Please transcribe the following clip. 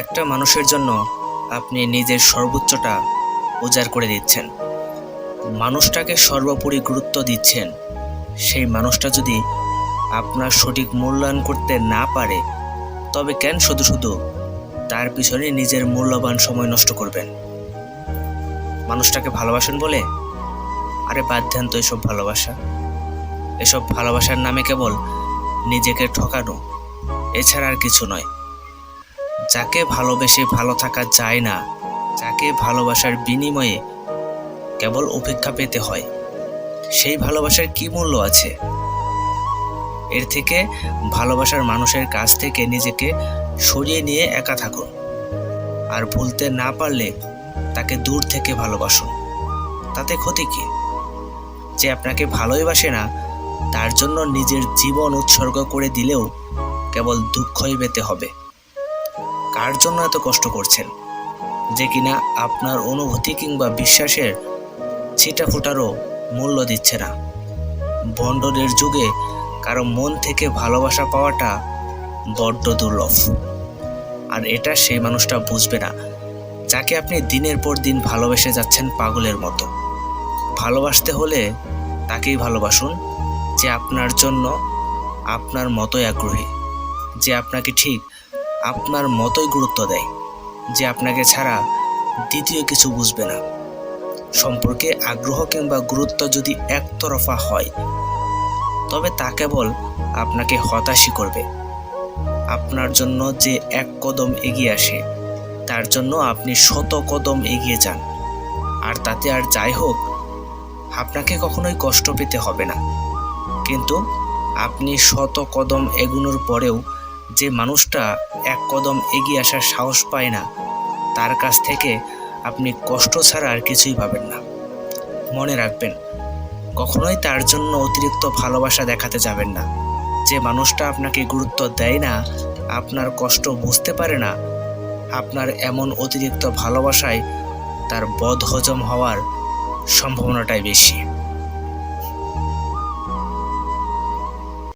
একটা মানুষের জন্য আপনি নিজের সর্বোচ্চটা উজাড় করে দিচ্ছেন, মানুষটাকে সর্বোপরি গুরুত্ব দিচ্ছেন। সেই মানুষটা যদি আপনার সঠিক মূল্যায়ন করতে না পারে, তবে কেন শুধু শুধু তার পিছনে নিজের মূল্যবান সময় নষ্ট করবেন? মানুষটাকে ভালোবাসেন বলে? আরে বাদ দেন তো এসব ভালোবাসা। এসব ভালোবাসার নামে কেবল নিজেকে ঠকানো, এছাড়া আর কিছু নয়। যাকে ভালোবেসে ভালো থাকা যায় না, যাকে ভালোবাসার বিনিময়ে কেবল উপেক্ষা পেতে হয়, সেই ভালোবাসার কি মূল্য আছে? এর থেকে ভালোবাসার মানুষের কাছ থেকে নিজেকে সরিয়ে নিয়ে একা থাকুন। আর ভুলতে না পারলে তাকে দূর থেকে ভালোবাসুন। তাতে ক্ষতি কি? যে আপনাকে ভালোই বাসে না, তার জন্য নিজের জীবন উৎসর্গ করে দিলেও কেবল দুঃখই পেতে হবে। কার জন্য এত কষ্ট করছেন, যে কিনা আপনার অনুভূতি কিংবা বিশ্বাসের ছিটাফোটারও মূল্য দিচ্ছে না? বন্ডনের যুগে কারো মন থেকে ভালোবাসা পাওয়াটা বড্ড দুর্লভ। আর এটা সেই মানুষটা বুঝবে না, যাকে আপনি দিনের পর দিন ভালোবেসে যাচ্ছেন পাগলের মতো। ভালোবাসতে হলে তাকেই ভালোবাসুন যে আপনার জন্য আপনার মতোই আগ্রহী, যে আপনাকে ঠিক আপনার মতোই গুরুত্ব দেয়, যে আপনাকে ছাড়া দ্বিতীয় কিছু বুঝবে না। সম্পর্কে আগ্রহ কিংবা গুরুত্ব যদি একতরফা হয়, তবে তা কেবল আপনাকে হতাশই করবে। আপনার জন্য যে এক কদম এগিয়ে আসে, তার জন্য আপনি 100 কদম এগিয়ে যান। আর তাতে আর যাই হোক, আপনাকে কখনোই কষ্ট পেতে হবে না। কিন্তু আপনি 100 কদম এগোনোর পরেও যে মানুষটা এক কদম এগিয়ে আসার সাহস পায় না, তার কাছ থেকে আপনি কষ্ট ছাড়া আর কিছুই পাবেন না। মনে রাখবেন, কখনোই তার জন্য অতিরিক্ত ভালোবাসা দেখাতে যাবেন না। যে মানুষটা আপনাকে গুরুত্ব দেয় না, আপনার কষ্ট বুঝতে পারে না, আপনার এমন অতিরিক্ত ভালোবাসায় তার বদহজম হওয়ার সম্ভাবনাটাই বেশি।